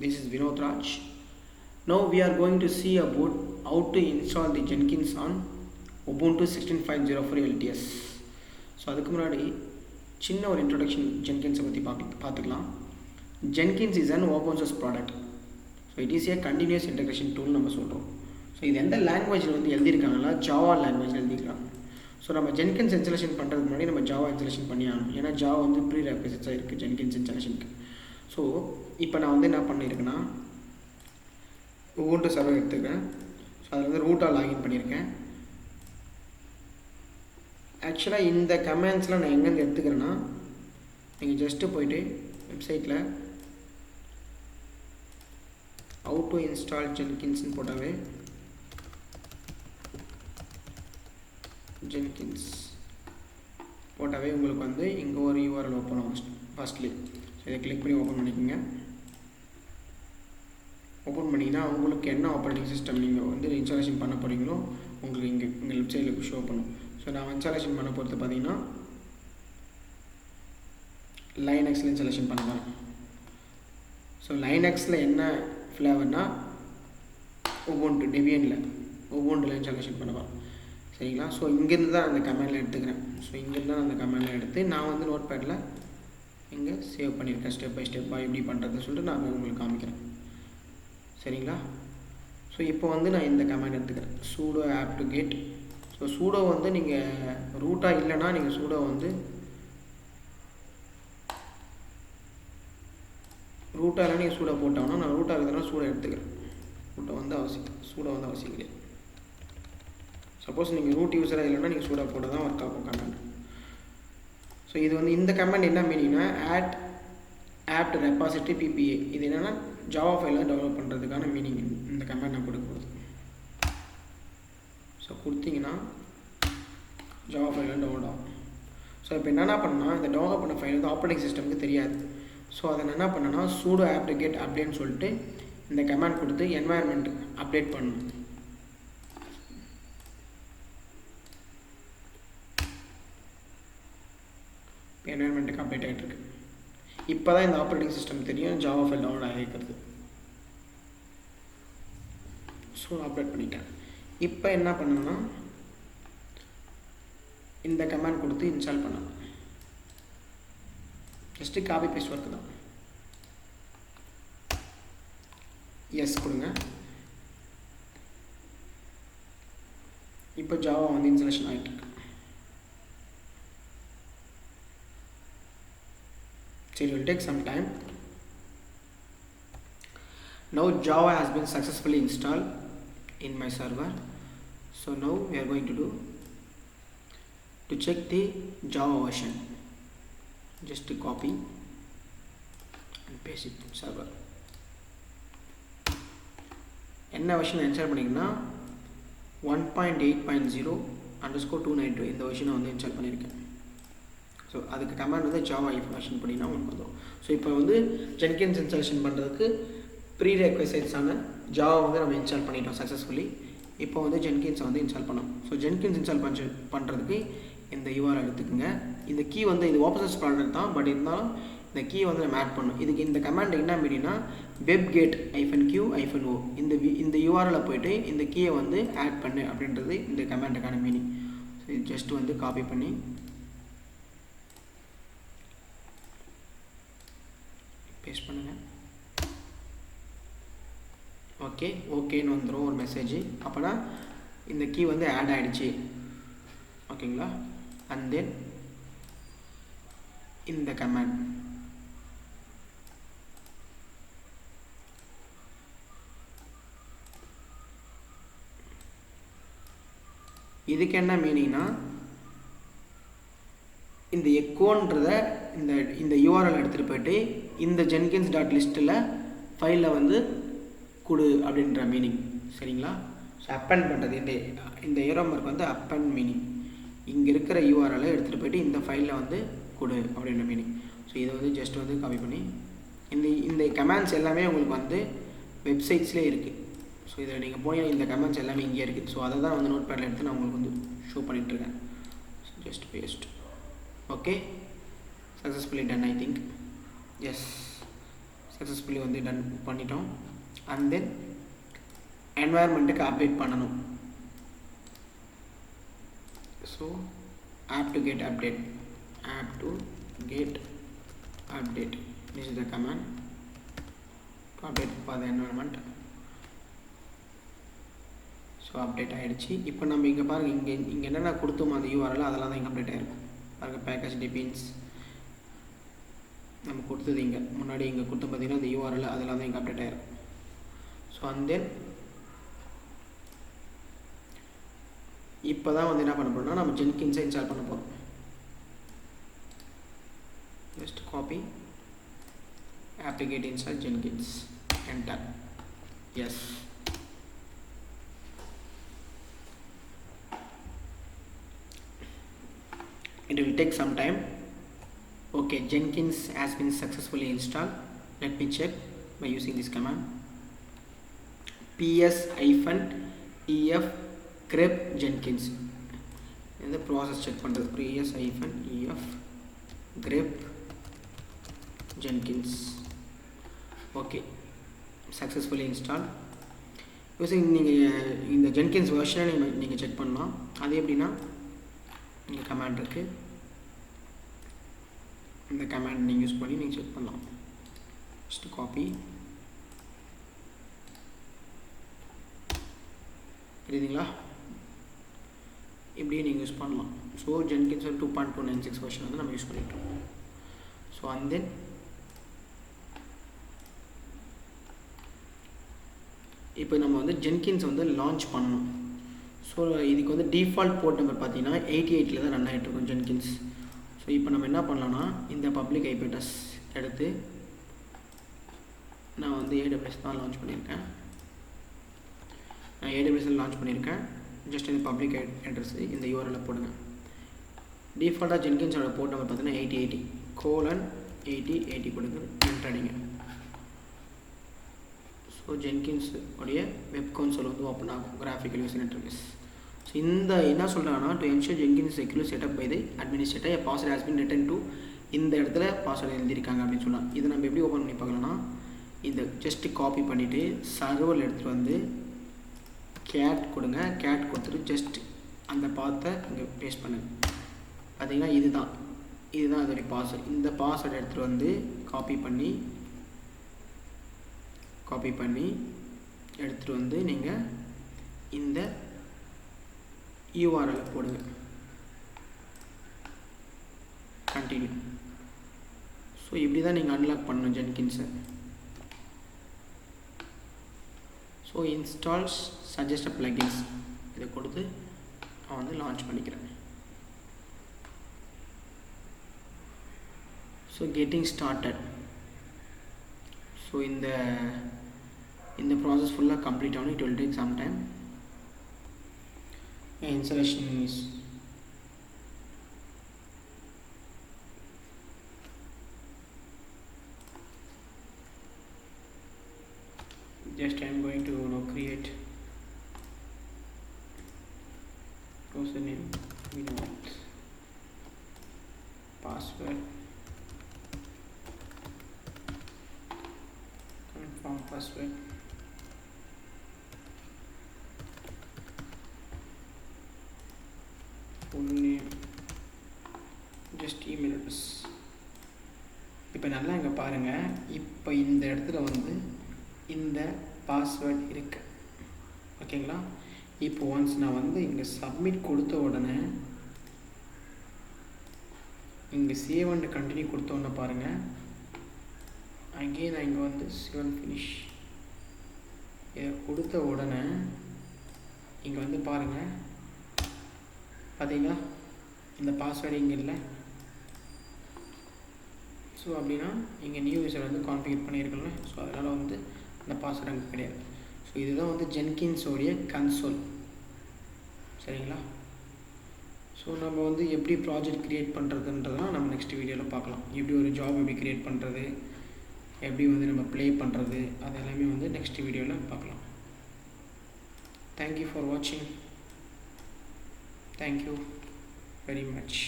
This is Vinod Raj. Now we are going to see about how to install the Jenkins on Ubuntu 16.04 LTS. So அதுக்கு முன்னாடி சின்ன ஒரு introduction Jenkins பற்றி பார்த்துக்கலாம். Jenkins is an open source product. So it is a continuous integration tool நம்ம சொல்கிறோம். So இது எந்த லாங்குவேஜில் வந்து எழுதியிருக்காங்களா ஜாவா லாங்குவேஜில் எழுதியிருக்காங்க. ஸோ நம்ம ஜென்கின்ஸ் இன்ஸ்டாலேஷன் பண்ணுறதுக்கு முன்னாடி நம்ம ஜாவா இன்ஸ்டாலேஷன் பண்ணி ஆகணும். ஏன்னா ஜாவா வந்து ப்ரீ ரெக்வசிட்ஸாக இருக்குது ஜென்கின்ஸ் இன்ஸ்டாலேஷனுக்கு. ஸோ இப்போ நான் வந்து என்ன பண்ணியிருக்கேன்னா Ubuntu சர்வர் எடுத்துக்கிறேன். ஸோ அதில் வந்து ரூட்டாக லாகின் பண்ணியிருக்கேன். ஆக்சுவலாக இந்த கமெண்ட்ஸ்லாம் நான் எங்கேருந்து எடுத்துக்கிறேன்னா நீங்கள் ஜஸ்ட்டு போய்ட்டு வெப்சைட்டில் how to install Jenkins போட்டாவே Jenkins போட்டாவே உங்களுக்கு வந்து இங்கே ஒரு URL ஓப்பன் ஆகும் ஃபஸ்ட்லி. ஸோ இதை கிளிக் பண்ணி ஓப்பன் பண்ணிக்கோங்க. ஓப்பன் பண்ணிங்கன்னா உங்களுக்கு என்ன ஆப்ரேட்டிங் சிஸ்டம் நீங்கள் வந்து இன்ஸ்டாலேஷன் பண்ண போகிறீங்களோ உங்களுக்கு இங்கே உங்கள் வெப்சைட்டில் ஷோ பண்ணும். ஸோ நான் இன்ஸ்டாலேஷன் பண்ண போகிறது பார்த்தீங்கன்னா லைனக்ஸில் இன்ஸ்டாலேஷன் பண்ண போகிறேன். ஸோ லைனக்ஸில் என்ன ஃப்ளேவர்னா Ubuntu டெபியனில் Ubuntuல இன்ஸ்டாலேஷன் பண்ண போகிறேன். சரிங்களா? ஸோ இங்கேருந்து தான் அந்த கமெண்டில் எடுத்துக்கிறேன். ஸோ இங்கேருந்து தான் அந்த கமெண்டில் எடுத்து நான் வந்து நோட் பேடில் இங்கே சேவ் பண்ணியிருக்கேன். ஸ்டெப் பை ஸ்டெப்பாக எப்படி பண்ணுறதுன்னு சொல்லிட்டு நான் உங்களுக்கு காமிக்கிறேன். சரிங்களா? ஸோ இப்போ வந்து நான் இந்த கமெண்ட் எடுத்துக்கிறேன் sudo apt get. So sudo வந்து நீங்கள் ரூட்டாக இல்லைன்னா நீங்கள் sudo வந்து ரூட்டாக இல்லை நீங்கள் sudo போட்டாங்கன்னா நான் ரூட்டாக இருக்கிறதுனா sudo எடுத்துக்கிறேன். sudo வந்து அவசியம் கிடையாது. சப்போஸ் நீங்கள் ரூட் யூஸராக இல்லைன்னா நீங்கள் sudo போட்டால் தான் ஒர்க் ஆகும் கமெண்ட். ஸோ இது வந்து இந்த கமெண்ட் என்ன மீனிங்னா apt repository ppa. இது என்னென்னா ஜாவா ஃபைலில் டெவலப் பண்ணுறதுக்கான மீனிங் இந்த கமெண்ட் நான் கொடுக்குறது. ஸோ கொடுத்தீங்கன்னா ஜாவா ஃபைலில் டவுன்லோட் ஆகும். ஸோ இப்போ என்னென்ன பண்ணால் இந்த டவுன்லோட் பண்ண ஃபைல் வந்து ஆப்ரேட்டிங் சிஸ்டமுக்கு தெரியாது. ஸோ அதை என்ன பண்ணேன்னா sudo apt get அப்படின்னு சொல்லிட்டு இந்த கமெண்ட் கொடுத்து என்வாயர்மெண்ட் அப்டேட் பண்ணணும். இப்போ என்வாயர்மெண்ட்டுக்கு அப்டேட் ஆகிட்டு இருக்கு. இப்போ தான் இந்த ஆப்ரேட்டிங் சிஸ்டம் தெரியும் ஜாவா ஃபைல் டவுன்லோட் ஆகிருக்கிறது. ஸோ அப்டேட் பண்ணிட்டேன். இப்போ என்ன பண்ணணும்னா இந்த கமெண்ட் கொடுத்து இன்ஸ்டால் பண்ணணும். ஜஸ்ட்டு காப்பி பேஸ்ட் ஒர்க்கு தான். எஸ் கொடுங்க. இப்போ ஜாவா வந்து இன்ஸ்டாலேஷன் ஆகிட்டு இருக்கு. So it will take some time. Now Java has been successfully installed in my server. So now we are going to check the Java version. Just to copy and paste it in server. என்ன version install பண்ணிங்கன்னா 1.8.0_292 இந்த வெர்ஷனை வந்து install பண்ணியிருக்கேன். So அதுக்கு command வந்து Java information பண்ணினா உங்களுக்கு வந்துடும். ஸோ இப்போ வந்து ஜென்கின்ஸ் இன்ஸ்டாலேஷன் பண்ணுறதுக்கு ப்ரீ ரெக்வசைட்ஸான ஜாவா வந்து நம்ம இன்ஸ்டால் பண்ணிட்டோம் சக்ஸஸ்ஃபுல்லி. இப்போ வந்து ஜென்கின்ஸை வந்து இன்ஸ்டால் பண்ணோம். ஸோ ஜென்கின்ஸ் இன்ஸ்டால் பண்ணுறதுக்கு இந்த URL எடுத்துக்கோங்க. இந்த கீ வந்து இது ஓப்பன் சோர்ஸ் ப்ராடக்ட் தான், பட் இருந்தாலும் இந்த கீ வந்து நம்ம ஆட் பண்ணணும். இதுக்கு இந்த கமாண்ட் என்ன மீனிங்னா webget -q -o இந்த URL போய்ட்டு இந்த கீயை வந்து ஆட் பண்ணு அப்படின்றது இந்த கமாண்டுக்கான மீனிங். ஸோ இது ஜஸ்ட் வந்து காப்பி பண்ணி பேஸ்ட் பண்ணுங்கள். ஓகேன்னு வந்துடும் ஒரு மெசேஜ். அப்போனா இந்த கீ வந்து ஆட் ஆகிடுச்சு. ஓகேங்களா? அண்ட் தென் இந்த கமாண்ட் இதுக்கு என்ன மீனிங்னா இந்த எக்கோன்றத இந்த URL எடுத்துகிட்டு போய்ட்டு இந்த jenkins.listல ஃபைலில் வந்து கொடு அப்படின்ற மீனிங். சரிங்களா? ஸோ அப்பெண்ட் பண்ணுறது இந்த ஏரோ மார்க் வந்து அப்பெண்ட் மீனிங். இங்கே இருக்கிற URL எடுத்துகிட்டு போய்ட்டு இந்த ஃபைலில் வந்து கொடு அப்படின்ற மீனிங். ஸோ இதை வந்து ஜஸ்ட் வந்து காப்பி பண்ணி இந்த கமெண்ட்ஸ் எல்லாமே உங்களுக்கு வந்து வெப்சைட்ஸ்லேயே இருக்குது. ஸோ இதில் நீங்கள் போய் இந்த கமெண்ட்ஸ் எல்லாமே இங்கே இருக்குது. ஸோ அதை தான் வந்து நோட் பேடில் எடுத்து நான் உங்களுக்கு வந்து ஷோ பண்ணிகிட்ருக்கேன். Just paste. Okay, successfully done, I think. Yes, successfully வந்து டன் பண்ணிட்டோம். அண்ட் தென் என்வாயர்மெண்ட்டுக்கு அப்டேட் பண்ணணும். So app to get update, this is the command to update for the environment. So update ஆகிடுச்சு. இப்போ நம்ம இங்கே பாருங்கள், இங்கே என்னென்ன கொடுத்தோமோ அந்த யூஆர்எல் அதெல்லாம் தான் இங்கே அப்டேட் ஆகிருக்கும். பாருங்கள், பேக்கேஜ் டிபீன்ஸ் நம்ம கொடுத்தது இங்கே முன்னாடி இங்கே கொடுத்து பார்த்தீங்கன்னா அந்த யூஆர்எல் அதெல்லாம் தான் இங்கே அப்டேட் ஆகிருக்கும். ஸோ அண்ட் தென் இப்போ தான் வந்து என்ன பண்ண போகிறோம்னா நம்ம ஜென்கின்ஸை இன்ஸ்டால் பண்ண போகிறோம். Just copy applicate install Jenkins, enter. Yes, it will take some time. Okay, Jenkins has been successfully installed. Let me check by using this command ps-ef grep Jenkins. In the process check பண்றது ps-ef grep Jenkins. Okay, successfully installed. using நீங்கள் இந்த Jenkins version நீங்கள் check பண்ணலாம். அது எப்படின்னா இங்கே command இருக்குது, இந்த கமாண்ட் நீங்கள் யூஸ் பண்ணி நீங்கள் செக் பண்ணலாம். ஜஸ்ட் காப்பி, புரியுதுங்களா? இப்படியே நீங்கள் யூஸ் பண்ணலாம். ஸோ Jenkins 2.296 வெர்ஷன் வந்து நம்ம யூஸ் பண்ணிட்டோம். ஸோ அண்ட் தென் இப்போ நம்ம வந்து Jenkins வந்து லான்ச் பண்ணணும். ஸோ இதுக்கு வந்து டிஃபால்ட் போர்ட் நம்பர் பார்த்தீங்கன்னா 88 தான் ரன் ஆகிட்டு இருக்கும் Jenkins. ஸோ இப்போ நம்ம என்ன பண்ணலாம்னா இந்த பப்ளிக் ஐபி அட்ரஸ் எடுத்து நான் வந்து AWS தான் லான்ச் பண்ணியிருக்கேன். நான் AWS லான்ச் பண்ணியிருக்கேன். ஜஸ்ட் இந்த பப்ளிக் அட்ரஸ் இந்த யூஆர்எல்ல போடுங்க. டிஃபால்ட்டாக Jenkinsோட போர்ட் நம்பர் பார்த்தீங்கன்னா 8080:8080 கொடுங்க, என்டர் அடிங்க. ஸோ Jenkins உடைய வெப் கன்சோல் வந்து ஓப்பன் ஆகும், கிராஃபிக்கல் யூசர் இன்டர்ஃபேஸ். ஸோ இந்த என்ன சொல்கிறாங்கன்னா, to ensure Jenkins secure setup by the administrator, a password has been written to, இந்த இடத்துல பாஸ்வேர்டு எழுதியிருக்காங்க அப்படின்னு சொன்னால் இதை நம்ம எப்படி ஓப்பன் பண்ணி பார்க்கலாம்னா, இந்த ஜஸ்ட்டு காப்பி பண்ணிவிட்டு சர்வரில் எடுத்துகிட்டு வந்து கேட் கொடுங்க. கேட் கொடுத்துட்டு ஜஸ்ட் அந்த பாத்தை இங்கே பேஸ்ட் பண்ணுங்க. பார்த்தீங்கன்னா இதுதான் அதோடைய பாஸ்வேர்டு. இந்த பாஸ்வேர்டு எடுத்துகிட்டு வந்து காப்பி பண்ணி எடுத்துகிட்டு வந்து நீங்கள் இந்த யூஆர்எல்ல போடுங்க. கண்டினியூ. ஸோ இப்படி தான் நீங்கள் அன்லாக் பண்ணணும் Jenkinsஐ. ஸோ இன்ஸ்டால்ஸ் சஜஸ்டட் plugins இதை கொடுத்து நான் வந்து லான்ச் பண்ணிக்கிறேன். So getting started. ஸோ இந்த ப்ராசஸ் ஃபுல்லாக கம்ப்ளீட் ஆகணும். It will take some time. Installation is just I am going to create username, password, confirm password, full name, just email address. இப்போ நல்லா இங்கே பாருங்கள், இப்போ இந்த இடத்துல வந்து இந்த பாஸ்வேர்ட் இருக்குது, ஓகேங்களா? இப்போ ஒன்ஸ் நான் வந்து இங்கே சப்மிட் கொடுத்த உடனே இங்கே சேவ் அண்ட் கண்டினியூ கொடுத்த உடனே பாருங்கள், அகெயின் நான் இங்கே வந்து சேவ் அண்ட் ஃபினிஷ் இதை கொடுத்த உடனே இங்கே வந்து பாருங்கள், பார்த்தீங்களா இந்த பாஸ்வேர்டு இங்கே இல்லை. ஸோ அப்படின்னா இங்கே நியூ யூசர் வந்து கான்ஃபிகர் பண்ணியிருக்கல, ஸோ அதனால் வந்து அந்த பாஸ்வேர்டு அங்கே கிடையாது. ஸோ இதுதான் வந்து ஜென்கின்ஸோடைய கன்சோல், சரிங்களா? ஸோ நம்ம வந்து எப்படி ப்ராஜெக்ட் க்ரியேட் பண்ணுறதுன்றதான் நம்ம நெக்ஸ்ட் வீடியோவில் பார்க்கலாம். எப்படி ஒரு ஜாப் எப்படி க்ரியேட் பண்ணுறது, எப்படி வந்து நம்ம ப்ளே பண்ணுறது, அது எல்லாமே வந்து நெக்ஸ்ட் வீடியோவில் பார்க்கலாம். தேங்க்யூ ஃபார் வாட்சிங். Thank you very much.